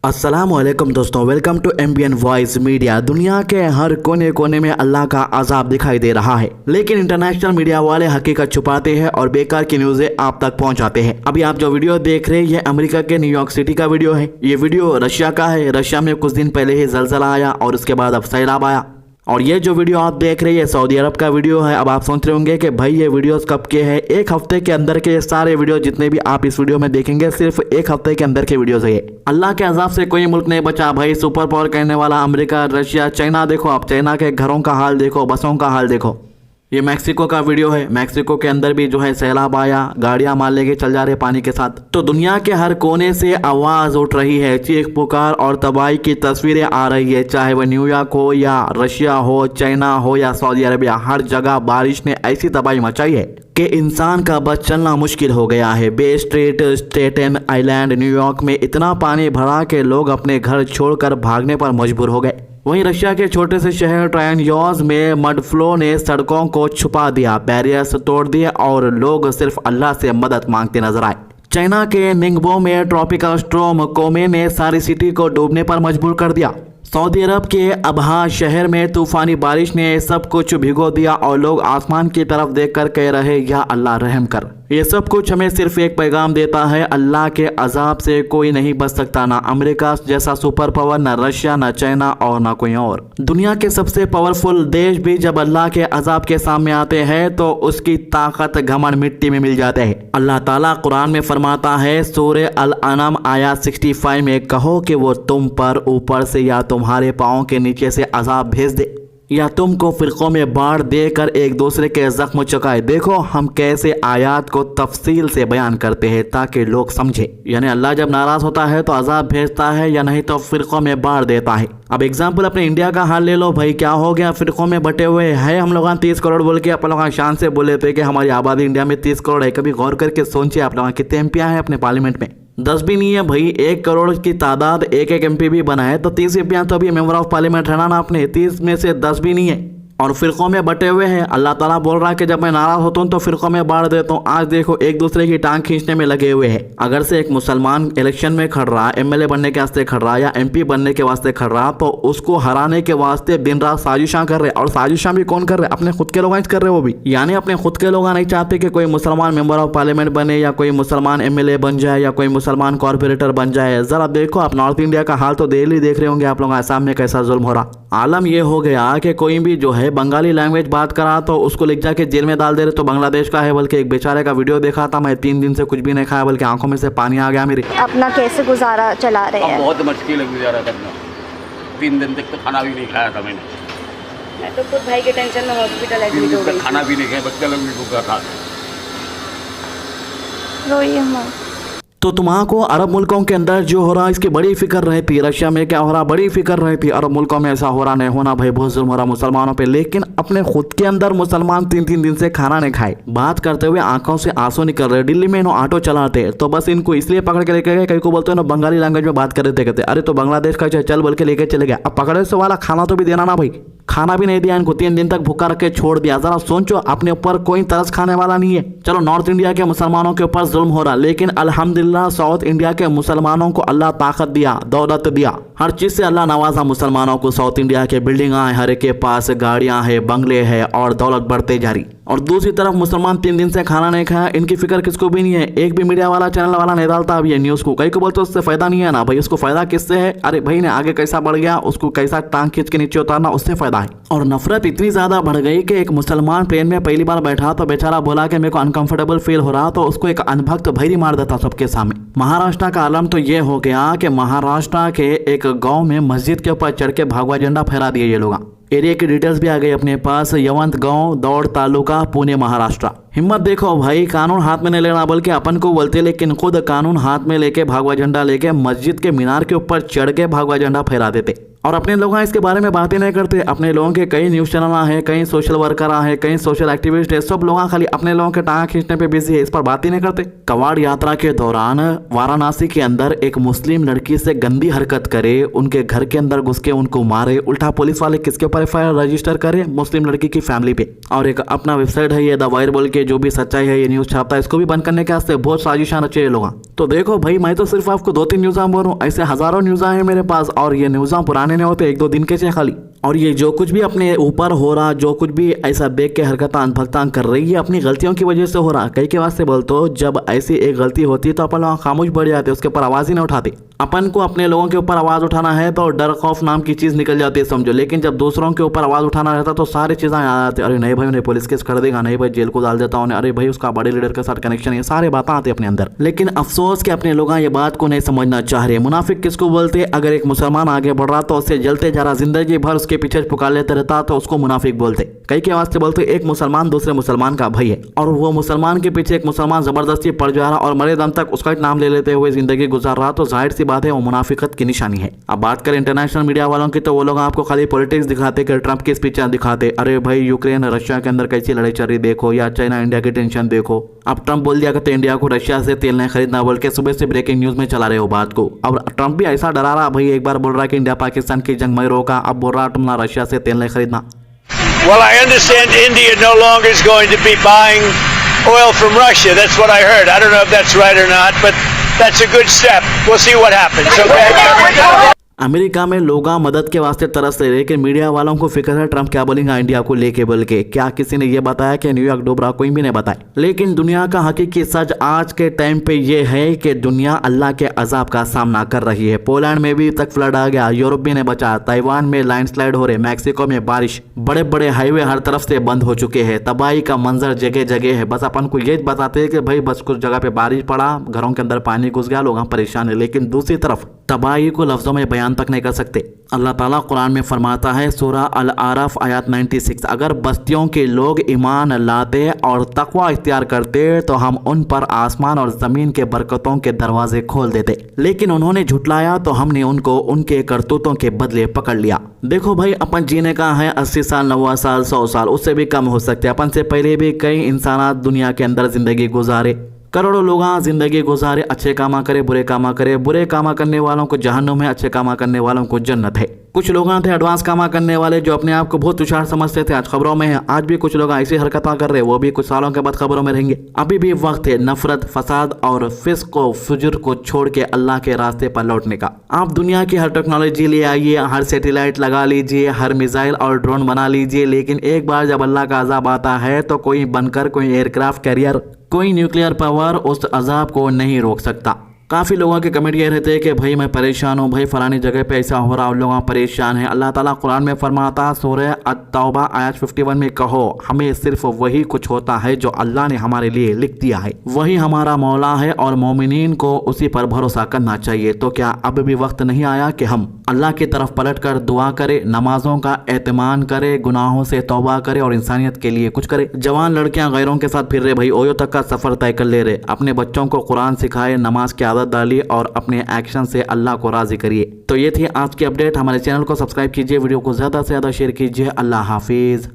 अस्सलामुअलैकुम दोस्तों, welcome to MBN voice media. दुनिया के हर कोने कोने में अल्लाह का अजाब दिखाई दे रहा है, लेकिन इंटरनेशनल मीडिया वाले हकीकत छुपाते हैं और बेकार की न्यूज़ें आप तक पहुंचाते हैं। अभी आप जो वीडियो देख रहे हैं ये अमेरिका के न्यूयॉर्क सिटी का वीडियो है। ये वीडियो रशिया का है। रशिया में कुछ दिन पहले ही जलजला आया और उसके बाद अब सैलाब आया। और ये जो वीडियो आप देख रहे हैं सऊदी अरब का वीडियो है। अब आप सोच रहे होंगे कि भाई ये वीडियोस कब के हैं। एक हफ्ते के अंदर के सारे वीडियो जितने भी आप इस वीडियो में देखेंगे सिर्फ एक हफ्ते के अंदर के वीडियोस है। अल्लाह के अजाब से कोई मुल्क नहीं बचा भाई। सुपर पावर कहने वाला अमेरिका, रशिया, चाइना देखो। आप चाइना के घरों का हाल देखो, बसों का हाल देखो। ये मैक्सिको का वीडियो है। मैक्सिको के अंदर भी जो है सैलाब आया, गाड़ियां मार लेके चल जा रहे पानी के साथ। तो दुनिया के हर कोने से आवाज उठ रही है, चीख पुकार और तबाही की तस्वीरें आ रही है। चाहे वह न्यूयॉर्क हो या रशिया हो, चाइना हो या सऊदी अरबिया, हर जगह बारिश ने ऐसी तबाही मचाई है कि इंसान का बस चलना मुश्किल हो गया है। बे स्ट्रीट, स्टेटन आइलैंड, न्यूयॉर्क में इतना पानी भरा कि लोग अपने घर छोड़कर भागने पर मजबूर हो गए। वहीं रशिया के छोटे से शहर ट्रायनयोज में मड फ्लो ने सड़कों को छुपा दिया, बैरियर्स तोड़ दिए और लोग सिर्फ अल्लाह से मदद मांगते नजर आए। चाइना के निंगबो में ट्रॉपिकल स्ट्रॉम कोमे ने सारी सिटी को डूबने पर मजबूर कर दिया। सऊदी अरब के अबहा शहर में तूफानी बारिश ने सब कुछ भिगो दिया और लोग आसमान की तरफ देखकर कह रहे या अल्लाह रहम कर। ये सब कुछ हमें सिर्फ एक पैगाम देता है, अल्लाह के अजाब से कोई नहीं बच सकता। ना अमेरिका जैसा सुपर पावर, ना रशिया, ना चाइना और ना कोई और। दुनिया के सबसे पावरफुल देश भी जब अल्लाह के अजाब के सामने आते हैं तो उसकी ताकत घमंड मिट्टी में मिल जाते हैं। अल्लाह ताला कुरान में फरमाता है सूरह अल अनम आयत 65 में, कहो कि वो तुम पर ऊपर से या तुम्हारे पाँव के नीचे से अजाब भेज दे या तुमको फिरकों में बांट देकर एक दूसरे के जख्म चुकाए। देखो हम कैसे आयात को तफसील से बयान करते हैं ताकि लोग समझे। यानी अल्लाह जब नाराज होता है तो अजाब भेजता है या नहीं तो फिरकों में बांट देता है। अब एग्जाम्पल अपने इंडिया का हाल ले लो भाई, क्या हो गया, फिरकों में बटे हुए है हम लोग 30 करोड़ बोल के अपन लोग शान से बोले थे कि हमारी आबादी इंडिया में 30 करोड़ है। कभी गौर करके सोचिए आप लोग कितने एमपी हैं अपने पार्लियामेंट में? 10 भी नहीं है भाई। 1 करोड़ की तादाद, एक एमपी भी बना है तो 30 एमपी तो अभी मेंबर ऑफ पार्लियामेंट रहना ना अपने। 30 में से 10 भी नहीं है और फिरकों में बटे हुए हैं। अल्लाह ताला बोल रहा है कि जब मैं नाराज होता हूँ तो फिरकों में बांट देता हूँ। आज देखो एक दूसरे की टांग खींचने में लगे हुए हैं। अगर से एक मुसलमान इलेक्शन में खड़ रहा, एमएलए बनने के वास्ते खड़ रहा या एमपी बनने के वास्ते खड़ रहा, तो उसको हराने के वास्ते दिन रात साजिशां कर रहे। और साजिशां भी कौन कर रहे? अपने खुद के लोग कर रहे। वो भी यानी अपने खुद के लोग नहीं चाहते कि कोई मुसलमान मेंबर ऑफ पार्लियामेंट बने या कोई मुसलमान एमएलए बन जाए या कोई मुसलमान कॉर्पोरेटर बन जाए। जरा देखो आप नॉर्थ इंडिया का हाल तो डेली देख रहे होंगे आप लोग, आसाम में कैसा जुल्म हो रहा। आलम यह हो गया कि कोई भी जो है बंगाली लैंग्वेज बात करा तो उसको लिख जाके जेल में डाल दे रहे। तो बांग्लादेश का है, बल्कि एक बेचारे का वीडियो देखा था मैं, 3 दिन से कुछ भी नहीं खाया, बल्कि आंखों में से पानी आ गया मेरे। अपना कैसे गुजारा चला रहे हैं? बहुत मुश्किल है गुजारा करना। 3 दिन तक तो खाना भी नहीं खाया था मैंने। मैं तो खुद भाई के टेंशन में हॉस्पिटल एडमिट हो गई। खाना भी नहीं खाया, बच्चा लोग भी भूखा था। रोइए हम। तो तुम्हारा अरब मुल्कों के अंदर जो हो रहा है इसकी बड़ी फिक्र रहती। रशिया में क्या हो रहा, बड़ी फिक्र रहती। अरब मुल्कों में ऐसा हो रहा नहीं होना भाई, बहुत जुल्म हो रहा मुसलमानों पे। लेकिन अपने खुद के अंदर मुसलमान 3-3 दिन से खाना नहीं खाए। बात करते हुए आंखों से आंसू निकल रहे। दिल्ली में इन्हों ऑटो चलाते तो बस इनको इसलिए पकड़ के लेके गए, कई को बोलते हैं ना बंगाली लैंग्वेज में बात कर रहे थे, कहते अरे तो बांग्लादेश का चल बोल के लेके चले गया। अब पकड़े से वाला खाना तो भी देना ना भाई, खाना भी नहीं दिया इनको, 3 दिन तक भूखा रख के छोड़ दिया। जरा सोचो अपने ऊपर कोई तरस खाने वाला नहीं है। चलो नॉर्थ इंडिया के मुसलमानों के ऊपर जुल्म हो रहा, लेकिन अल्हम्दुलिल्लाह साउथ इंडिया के मुसलमानों को अल्लाह ताकत दिया, दौलत दिया, हर चीज से अल्लाह नवाजा मुसलमानों को। साउथ इंडिया के बिल्डिंग है, हर एक के पास गाड़ियां हैं, बंगले हैं और दौलत बढ़ते जा रही। और दूसरी तरफ मुसलमान 3 दिन से खाना नहीं खाया, इनकी फिक्र किसको भी नहीं है। एक भी मीडिया वाला चैनल वाला नहीं डालता अब ये न्यूज को। कई को बोलते उससे फायदा नहीं है ना भाई, उसको फायदा किससे है? अरे भाई ने आगे कैसा बढ़ गया, उसको कैसा टांग खींच के नीचे उतारना, उससे फायदा है। और नफरत इतनी ज्यादा बढ़ गई कि एक मुसलमान ट्रेन में पहली बार बैठा तो बेचारा बोला कि मेरे को अनकंफर्टेबल फील हो रहा, तो उसको एक अनभक्त भैरी मार देता सबके सामने। महाराष्ट्र का आलम तो ये हो गया कि महाराष्ट्र के एक गांव में मस्जिद के ऊपर चढ़ के भगवा झंडा फहरा दिए ये लोग। एरिया की डिटेल्स भी आ गई अपने पास। यवंत गांव, दौड़ तालुका, पुणे, महाराष्ट्र। हिम्मत देखो भाई, कानून हाथ में नहीं लेना बल्कि अपन को बोलते, लेकिन खुद कानून हाथ में लेके भगवा झंडा लेके मस्जिद के मीनार के ऊपर चढ़ के भगवा झंडा फहरा देते। और अपने लोग इसके बारे में बातें नहीं करते। अपने लोगों के कई न्यूज़ चैनल हैं, कई सोशल वर्कर हैं, कई सोशल एक्टिविस्ट है, सब लोग खाली अपने लोगों के टांग खींचने पे बिजी है, इस पर बात ही नहीं करते। कवाड़ यात्रा के दौरान वाराणसी के अंदर एक मुस्लिम लड़की से गंदी हरकत करे, उनके घर के अंदर घुस के उनको मारे, उल्टा पुलिस वाले किसके ऊपर एफआईआर रजिस्टर करे? मुस्लिम लड़की की फैमिली पे। और एक अपना वेबसाइट है ये द वायर बोल के, के जो भी सच्चाई है ये न्यूज़ छापता है इसको भी बंद करने के वास्ते बहुत साजिशां रचे ये लोग। तो देखो भाई, मैं तो सिर्फ आपको 2-3 न्यूज़ बोल रहा हूँ, ऐसे हज़ारों न्यूज़ हैं मेरे पास और ये न्यूज़ पुराने नहीं होते, 1-2 दिन के चाहिए खाली। और ये जो कुछ भी अपने ऊपर हो रहा, जो कुछ भी ऐसा बेग के हरकतान भगतान कर रही है अपनी गलतियों की वजह से हो रहा। कई के वास्ते बोलते हो जब ऐसी एक गलती होती है तो अपन लोग खामोश बढ़ जाते, उसके ऊपर आवाज़ ही नहीं उठाते। अपन को अपने लोगों के ऊपर आवाज़ उठाना है तो डर खौफ नाम की चीज़ निकल जाती है समझो, लेकिन जब दूसरों के ऊपर आवाज़ उठाना रहता तो सारी चीज़ें आ जाती। अरे नहीं भाई उन्हें पुलिस केस कर देगा, नहीं भाई जेल को डाल देता उन्हें, अरे भाई उसका बड़े लीडर के साथ कनेक्शन है, सारे बातें आते अपने अंदर। लेकिन अफसोस कि अपने लोग ये बात को नहीं समझना चाह रहे। मुनाफिक किसको बोलते? अगर एक मुसलमान आगे बढ़ रहा तो उससे जलते जा रहा, जिंदगी भर उसके पीछे पुकार लेते रहता तो उसको मुनाफिक बोलते। कई के वास्ते बोलते एक मुसलमान दूसरे मुसलमान का भाई है और वो मुसलमान के पीछे एक मुसलमान जबरदस्ती पड़ जा रहा और मरे दम तक उसका नाम ले लेते हुए जिंदगी गुजार रहा तो जाहिर सी बात है वो मुनाफिकत की निशानी है। अब बात करें इंटरनेशनल मीडिया वालों की तो वो लोग आपको खाली पॉलिटिक्स दिखाते कि ट्रंप की स्पीच दिखाते, अरे भाई यूक्रेन रशिया के अंदर कैसी लड़ाई चल रही देखो, या चाइना इंडिया की टेंशन देखो। अब ट्रंप बोल दिया कि इंडिया को रशिया से तेल नहीं खरीदना बोल के सुबह से ब्रेकिंग न्यूज में चला रहे हो बात को। अब ट्रंप भी ऐसा डरा रहा भाई, एक बार बोल रहा कि इंडिया पाकिस्तान की जंग में रोका, अब बोल रहा तुम ना रशिया से तेल नहीं खरीदना। Well, I understand India no longer is going to be buying oil from Russia. That's what I heard. I don't know if that's right or not, but that's a good step. We'll see what happens. Okay. America में लोग मदद के वास्ते तरस रहे, लेकिन media वालों को फिक्र है ट्रंप क्या बोलेगा इंडिया को लेके बोल के। क्या किसी ने ये बताया कि न्यूयॉर्क डूब रहा? कोई भी नहीं बताया। लेकिन दुनिया का हकीकी सच आज के टाइम पे ये है कि दुनिया अल्लाह के अजाब का सामना कर रही है। पोलैंड में भी तक फ्लड आ गया, यूरोप भी नहीं बचा, ताइवान में लैंडस्लाइड हो रहे, मैक्सिको में बारिश, बड़े बड़े हाईवे हर तरफ से बंद हो चुके हैं, तबाही का मंजर जगह जगह है। बस अपन को ये बताते हैं कि भाई बस कुछ जगह पे बारिश पड़ा, घरों के अंदर पानी घुस गया, लोग परेशान है, लेकिन दूसरी तरफ तबाही को लफ्जों में बयान तक नहीं कर सकते। अल्लाह ताला कुरान में फरमाता है सूरह अल आराफ आयत 96, अगर बस्तियों के लोग ईमान लाते और तकवा इख्तियार करते तो हम उन पर आसमान और ज़मीन के बरकतों के दरवाजे खोल देते, लेकिन उन्होंने झुटलाया तो हमने उनको उनके करतूतों के बदले पकड़ लिया। देखो भाई, अपन जीने का है 80 साल 90 साल 100 साल, उससे भी कम हो सकते। अपन से पहले भी कई इंसान दुनिया के अंदर जिंदगी गुजारे, करोड़ों लोग जिंदगी गुजारे, अच्छे कामा करे बुरे कामा करे, बुरे कामा करने वालों को जहन्नुम है, अच्छे कामा करने वालों को जन्नत है। कुछ लोग थे एडवांस कामा करने वाले जो अपने आप को बहुत तुषार समझते थे, आज खबरों में है। आज भी कुछ लोग ऐसी हरकतें कर रहे, वो भी कुछ सालों के बाद खबरों में रहेंगे। अभी भी वक्त है नफरत, फसाद और फिस्क को फुजुर को छोड़ के अल्लाह के रास्ते पर लौटने का। आप दुनिया की हर टेक्नोलॉजी ले आइए, हर सैटेलाइट लगा लीजिए, हर मिसाइल और ड्रोन बना लीजिए, लेकिन एक बार जब अल्लाह का अजाब आता है तो कोई बनकर, कोई एयरक्राफ्ट कैरियर, कोई न्यूक्लियर पावर उस अजाब को नहीं रोक सकता। काफ़ी लोगों के कमेंट ये रहते हैं कि भाई मैं परेशान हूँ, भाई फलानी जगह पे ऐसा हो रहा, उन लोग परेशान हैं। अल्लाह ताला कुरान में फरमाता सूरह अत-तौबा आयत 51 में, कहो हमें सिर्फ वही कुछ होता है जो अल्लाह ने हमारे लिए लिख दिया है, वही हमारा मौला है और मोमिनीन को उसी पर भरोसा करना चाहिए। तो क्या अब भी वक्त नहीं आया कि हम अल्लाह की तरफ पलट कर दुआ करें, नमाजों का एहतमाम करें, गुनाहों से तौबा करें और इंसानियत के लिए कुछ करें। जवान लड़कियां गैरों के साथ फिर रहे, भाई ओयो तक का सफ़र तय कर ले रहे। अपने बच्चों को कुरान सिखाए, नमाज की आदत डालिए और अपने एक्शन से अल्लाह को राजी करिए। तो ये थी आज की अपडेट। हमारे चैनल को सब्सक्राइब कीजिए, वीडियो को ज़्यादा से ज़्यादा शेयर कीजिए। अल्लाह हाफिज़।